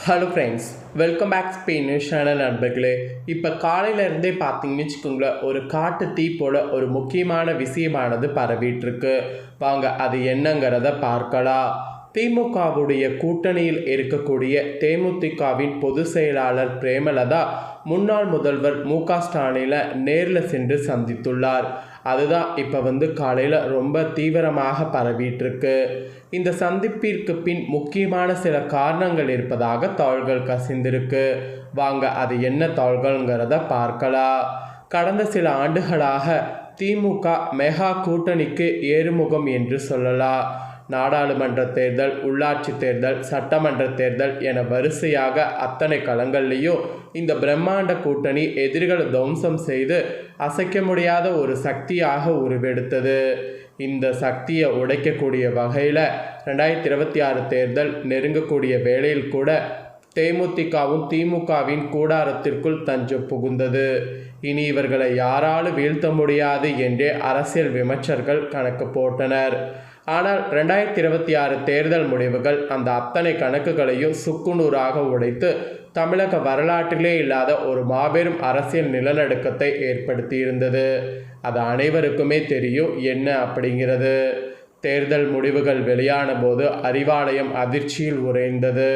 Hello friends, welcome back Spain news channel நண்பர்களே. இப்போ காலையிலேருந்தே பார்த்தீங்கன்னு வச்சுக்கோங்களேன், ஒரு காட்டு தீ போல ஒரு முக்கியமான விஷயமானது பரவிட்டுருக்கு. வாங்க அது என்னங்கிறத பார்க்கலாம். திமுகவுடைய கூட்டணியில் இருக்கக்கூடிய தேமுதிகவின் பொதுச் செயலாளர் பிரேமலதா முன்னாள் முதல்வர் மு.க. ஸ்டாலினை நேரில் சென்று சந்தித்துள்ளார். அதுதான் இப்போ காலையில் ரொம்ப தீவிரமாக பரவிட்டுருக்கு. இந்த சந்திப்பிற்கு பின் முக்கியமான சில காரணங்கள் இருப்பதாக தகவல்கள் கசிந்திருக்கு. வாங்க அது என்ன தகவல்கள்ங்கிறத பார்க்கலாம். கடந்த சில ஆண்டுகளாக திமுக மெகா கூட்டணிக்கு ஏறுமுகம் என்று சொல்லலாம். நாடாளுமன்ற தேர்தல், உள்ளாட்சி தேர்தல், சட்டமன்ற தேர்தல் என வரிசையாக அத்தனை களங்கள்லேயும் இந்த பிரம்மாண்ட கூட்டணி எதிரிகளை துவம்சம் செய்து அசைக்க முடியாத ஒரு சக்தியாக உருவெடுத்தது. இந்த சக்தியை உடைக்கக்கூடிய வகையில் 2026 தேர்தல் நெருங்கக்கூடிய வேளையில் கூட தேமுதிகவும் திமுகவின் கூடாரத்திற்குள் தஞ்சம் புகுந்தது. இனி இவர்களை யாராலும் வீழ்த்த முடியாது என்றே அரசியல் விமர்சகர்கள் கணக்கு போட்டனர். ஆனால் 2026 தேர்தல் முடிவுகள் அந்த அத்தனை கணக்குகளையும் சுக்குநூறாக உடைத்து தமிழக வரலாற்றிலே இல்லாத ஒரு மாபெரும் அரசியல் நிலநடுக்கத்தை ஏற்படுத்தியிருந்தது. அது அனைவருக்குமே தெரியும் என்ன அப்படிங்கிறது. தேர்தல் முடிவுகள் வெளியான போது அறிவாலயம் அதிர்ச்சியில் உறைந்தது.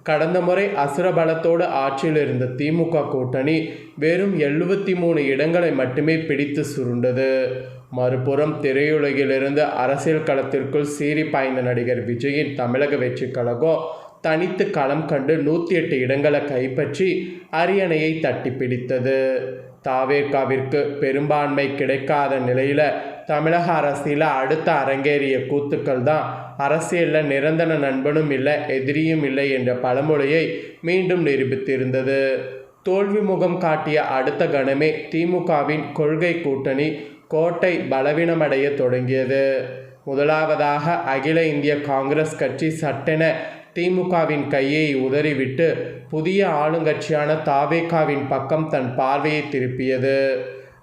கடந்த முறை அசுரபலத்தோடு ஆட்சியில் இருந்த திமுக கூட்டணி வெறும் 73 இடங்களை மட்டுமே பிடித்து சுருண்டது. மறுபுறம் திரையுலகிலிருந்து அரசியல் களத்திற்குள் சீறி பாய்ந்த நடிகர் விஜயின் தமிழக வெற்றி கழகம் தனித்து களம் கண்டு 108 இடங்களை கைப்பற்றி அரியணையை தட்டி பிடித்தது. தாவேகாவிற்கு பெரும்பான்மை கிடைக்காத நிலையில் தமிழக அரசியலில் அடுத்த அரங்கேறிய கூத்துக்கள் தான் அரசியலில் நிரந்தர நண்பனும் இல்லை எதிரியும் இல்லை என்ற பழமொழியை மீண்டும் நிரூபித்திருந்தது. தோல்வி முகம் காட்டிய அடுத்த கணமே திமுகவின் கொள்கை கூட்டணி கோட்டை பலவீனமடைய தொடங்கியது. முதலாவதாக அகில இந்திய காங்கிரஸ் கட்சி சட்டென திமுகவின் கையை உதறிவிட்டு புதிய ஆளுங்கட்சியான தாவேகாவின் பக்கம் தன் பார்வையை திருப்பியது.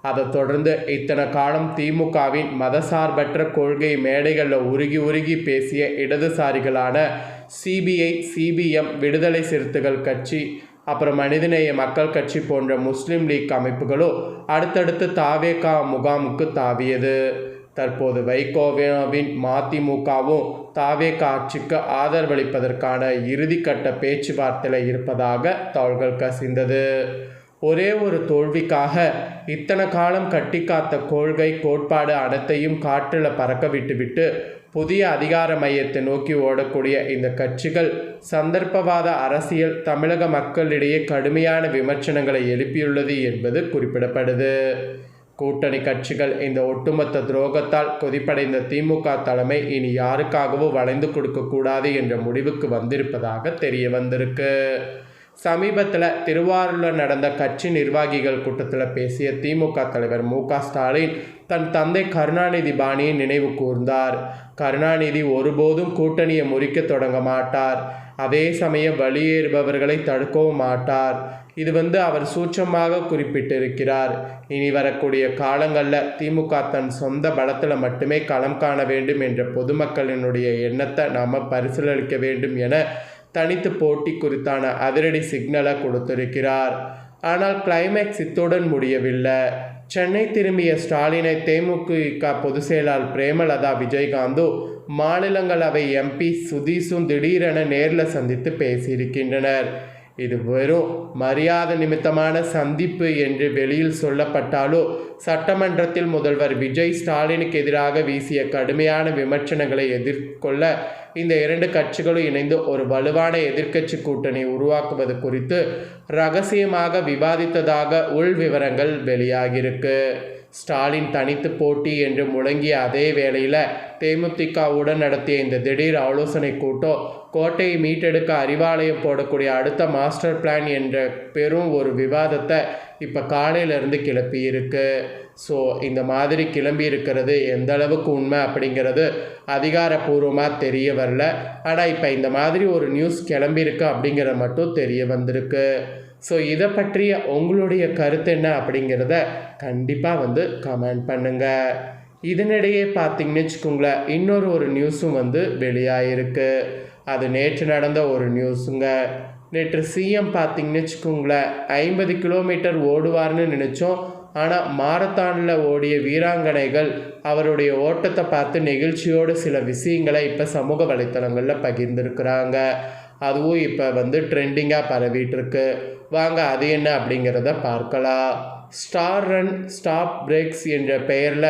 அதைத் தொடர்ந்து இத்தனை காலம் திமுகவின் மதசார்பற்ற கொள்கை மேடைகளில் உருகி பேசிய இடதுசாரிகளான சிபிஐ, சிபிஎம், விடுதலை சிறுத்தைகள் கட்சி, அப்புறம் மனிதநேய மக்கள் கட்சி போன்ற முஸ்லீம் லீக் அமைப்புகளும் அடுத்தடுத்து தாவேகா முகாமுக்கு தாவியது. தற்போது வைகோவின் மதிமுகவும் தாவேகா ஆட்சிக்கு ஆதரவளிப்பதற்கான இறுதிக்கட்ட பேச்சுவார்த்தையில் இருப்பதாக தகவல்கள் கசிந்தது. ஒரே ஒரு தோல்விக்காக இத்தனை காலம் கட்டி காத்த கொள்கை கோட்பாடு அனைத்தையும் காற்றில் பறக்க விட்டுவிட்டு புதிய அதிகார மையத்தை நோக்கி ஓடக்கூடிய இந்த கட்சிகள் சந்தர்ப்பவாத அரசியல் தமிழக மக்களிடையே கடுமையான விமர்சனங்களை எழுப்பியுள்ளது என்பது குறிப்பிடப்படுது. கூட்டணி கட்சிகள் இந்த ஒட்டுமொத்த துரோகத்தால் கொதிப்படைந்த திமுக தலைமை இனி யாருக்காகவும் வளைந்து கொடுக்கக்கூடாது என்ற முடிவுக்கு வந்திருப்பதாக தெரிய வந்திருக்கு. சமீபத்தில் திருவாரூரில் நடந்த கட்சி நிர்வாகிகள் கூட்டத்தில் பேசிய திமுக தலைவர் மு.க. ஸ்டாலின் தன் தந்தை கருணாநிதி பாணியை நினைவு கூர்ந்தார். கருணாநிதி ஒருபோதும் கூட்டணியை முறிக்க தொடங்க மாட்டார், அதே சமயம் வெளியேறுபவர்களை தடுக்கவும் மாட்டார். இது அவர் சூட்சமாக குறிப்பிட்டிருக்கிறார். இனி வரக்கூடிய காலங்களில் திமுக தன் சொந்த பலத்தில் மட்டுமே களம் காண வேண்டும் என்ற பொதுமக்களினுடைய எண்ணத்தை நாம் பரிசீலிக்க வேண்டும் என தனித்து போட்டி குறித்தான அதிரடி சிக்னலை கொடுத்திருக்கிறார். ஆனால் கிளைமேக்ஸ் இத்துடன் முடியவில்லை. சென்னை திரும்பிய ஸ்டாலினை தேமுதிக பொதுச் செயலாளர் பிரேமலதா விஜயகாந்து, மாநிலங்களவை எம்பி சுதீஷும் திடீரென நேரில் சந்தித்து பேசியிருக்கின்றனர். இது வெறும் மரியாதை நிமித்தமான சந்திப்பு என்று வெளியில் சொல்லப்பட்டாலோ சட்டமன்றத்தில் முதல்வர் விஜய் ஸ்டாலினுக்கு எதிராக வீசிய கடுமையான விமர்சனங்களை எதிர்கொள்ள இந்த இரண்டு கட்சிகளும் இணைந்து ஒரு வலுவான எதிர்க்கட்சி கூட்டணி உருவாக்குவது குறித்து ரகசியமாக விவாதித்ததாக உள் விவரங்கள் வெளியாகியிருக்கு. ஸ்டாலின் தனித்து போட்டி என்று முழங்கிய அதே வேளையில் தேமுதிகவுடன் நடத்திய இந்த திடீர் ஆலோசனை கூட்டம் கோட்டையை மீட்டெடுக்க அறிவாலயம் போடக்கூடிய அடுத்த மாஸ்டர் பிளான் என்ற பெரும் ஒரு விவாதத்தை இப்போ காலையிலேருந்து கிளப்பியிருக்கு. ஸோ இந்த மாதிரி கிளம்பி இருக்கிறது எந்த அளவுக்கு உண்மை அப்படிங்கிறது அதிகாரப்பூர்வமாக தெரிய வரல. ஆனால் இப்போ இந்த மாதிரி ஒரு நியூஸ் கிளம்பியிருக்கு அப்படிங்கிறது மட்டும் தெரிய வந்திருக்கு. ஸோ இதை பற்றிய உங்களுடைய கருத்து என்ன அப்படிங்கிறத கண்டிப்பாக கமெண்ட் பண்ணுங்கள். இதனிடையே பார்த்தீங்கன்னு வச்சுக்கோங்களேன், இன்னொரு நியூஸும் வெளியாகிருக்கு. அது நேற்று நடந்த ஒரு நியூஸுங்க. நேற்று சிஎம் பார்த்தீங்கன்னு வச்சுக்கோங்களேன், 50 கிலோமீட்டர் ஓடுவார்னு நினச்சோம். ஆனால் மாரத்தானில் ஓடிய வீராங்கனைகள் அவருடைய ஓட்டத்தை பார்த்து நெகிழ்ச்சியோடு சில விஷயங்களை இப்போ சமூக வலைத்தளங்களில் பகிர்ந்துருக்குறாங்க. அதுவும் இப்போ ட்ரெண்டிங்காக பரவிட்டுருக்கு. வாங்க அது என்ன அப்படிங்கிறத பார்க்கலாம். ஸ்டார் ரன் ஸ்டாப் பிரேக்ஸ் என்ற பெயரில்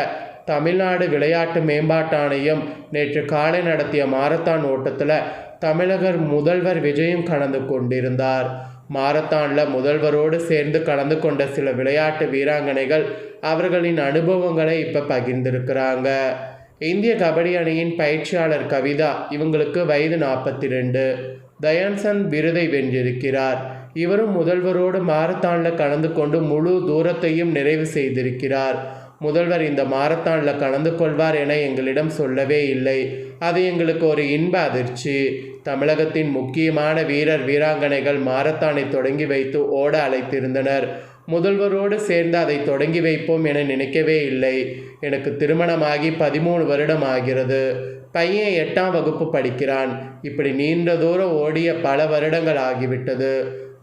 தமிழ்நாடு விளையாட்டு மேம்பாட்டு ஆணையம் நேற்று காலை நடத்திய மாரத்தான் ஓட்டத்தில் தமிழகர் முதல்வர் விஜயும் கலந்து கொண்டிருந்தார். மாரத்தானில் முதல்வரோடு சேர்ந்து கலந்து கொண்ட சில விளையாட்டு வீராங்கனைகள் அவர்களின் அனுபவங்களை இப்போ பகிர்ந்திருக்கிறாங்க. இந்திய கபடி அணியின் பயிற்சியாளர் கவிதா, இவங்களுக்கு வயது 42, தயான்சந்த் விருதை வென்றிருக்கிறார். இவரும் முதல்வரோடு மாரத்தானில் கலந்து கொண்டு முழு தூரத்தையும் நிறைவு செய்திருக்கிறார். முதல்வர் இந்த மாரத்தானில் கலந்து கொள்வார் என எங்களிடம் சொல்லவே இல்லை. அது எங்களுக்கு ஒரு இன்ப அதிர்ச்சி. தமிழகத்தின் முக்கியமான வீரர் வீராங்கனைகள் மாரத்தானை தொடங்கி வைத்து ஓட அழைத்திருந்தனர். முதல்வரோடு சேர்ந்து அதை தொடங்கி வைப்போம் என நினைக்கவே இல்லை. எனக்கு திருமணமாகி 13 வருடம் ஆகிறது. பையன் 8ஆம் வகுப்பு படிக்கிறான். இப்படி நீண்ட தூரம் ஓடிய பல வருடங்கள் ஆகிவிட்டது.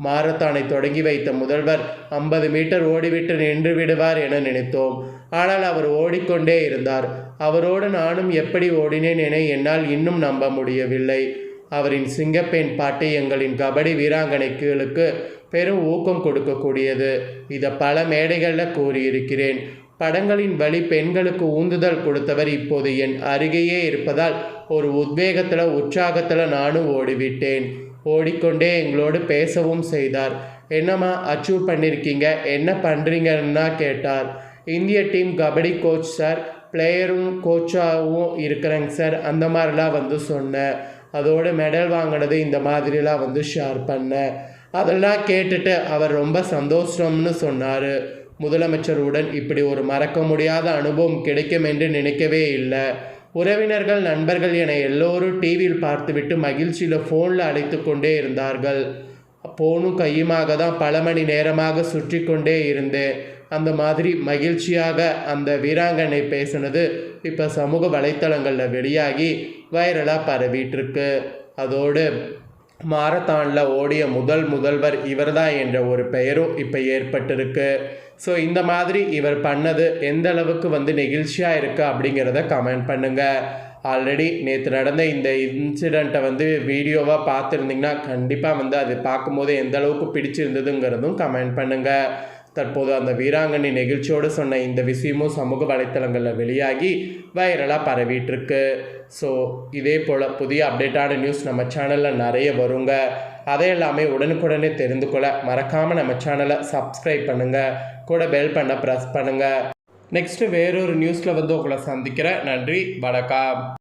மாரத்தானை தொடங்கி வைத்த முதல்வர் 50 மீட்டர் ஓடிவிட்டு நின்று விடுவார் என நினைத்தோம். ஆனால் அவர் ஓடிக்கொண்டே இருந்தார். அவரோடு நானும் எப்படி ஓடினேன் என என்னால் இன்னும் நம்ப முடியவில்லை. அவரின் சிங்கப்பெண் பாட்டு எங்களின் கபடி வீராங்கனைகளுக்கு பெரும் ஊக்கம் கொடுக்கக்கூடியது. இதை பல மேடைகளில் கூறியிருக்கிறேன். படங்களின் வழி பெண்களுக்கு ஊந்துதல் கொடுத்தவர் இப்போது என் அருகேயே இருப்பதால் ஒரு உத்வேகத்தில் உற்சாகத்தில் நானும் ஓடிவிட்டேன். ஓடிக்கொண்டே எங்களோடு பேசவும் செய்தார். என்னம்மா அச்சீவ் பண்ணியிருக்கீங்க, என்ன பண்ணுறீங்கன்னா கேட்டார். இந்திய டீம் கபடி கோச் சார், பிளேயரும் கோச்சாகவும் இருக்கிறேங்க சார், அந்த மாதிரிலாம் சொன்னேன். அதோடு மெடல் வாங்கினது இந்த மாதிரிலாம் ஷேர் பண்ணேன். அதெல்லாம் கேட்டுட்டு அவர் ரொம்ப சந்தோஷம்னு சொன்னார். முதலமைச்சருடன் இப்படி ஒரு மறக்க முடியாத அனுபவம் கிடைக்கும் என்று நினைக்கவே இல்லை. உறவினர்கள் நண்பர்கள் என எல்லோரும் டிவியில் பார்த்துவிட்டு மகிழ்ச்சியில் ஃபோனில் அழைத்து கொண்டே இருந்தார்கள். ஃபோனும் கையுமாக தான் பல மணி நேரமாக சுற்றி கொண்டே இருந்தேன். அந்த மாதிரி மகிழ்ச்சியாக அந்த வீராங்கனை பேசினது இப்போ சமூக வலைத்தளங்களில் வெளியாகி வைரலாக பரவிட்டுருக்கு. அதோடு மாரத்தானில் ஓடிய முதல்வர் இவர்தான் என்ற ஒரு பெயரும் இப்போ ஏற்பட்டிருக்கு. ஸோ இந்த மாதிரி இவர் பண்ணது எந்த அளவுக்கு நெகிழ்ச்சியாக இருக்குது அப்படிங்கிறத கமெண்ட் பண்ணுங்கள். ஆல்ரெடி நேற்று நடந்த இந்த இன்சிடெண்ட்டை வீடியோவாக பார்த்துருந்திங்கன்னா கண்டிப்பாக அது பார்க்கும்போது எந்த அளவுக்கு பிடிச்சிருந்ததுங்கிறதும் கமெண்ட் பண்ணுங்கள். தற்போது அந்த வீராங்கனை நெகிழ்ச்சியோடு சொன்ன இந்த விஷயமும் சமூக வலைத்தளங்களில் வெளியாகி வைரலாக பரவிட்டுருக்கு. ஸோ இதே போல் புதிய அப்டேட்டான நியூஸ் நம்ம சேனலில் நிறைய வருங்க. அதையெல்லாமே உடனுக்குடனே தெரிந்து கொள்ள மறக்காமல் நம்ம சேனலை சப்ஸ்கிரைப் பண்ணுங்கள், கூட பெல் பண்ண ப்ரெஸ் பண்ணுங்கள். நெக்ஸ்ட்டு வேறொரு நியூஸில் உங்களை சந்திக்கிறேன். நன்றி, வணக்கம்.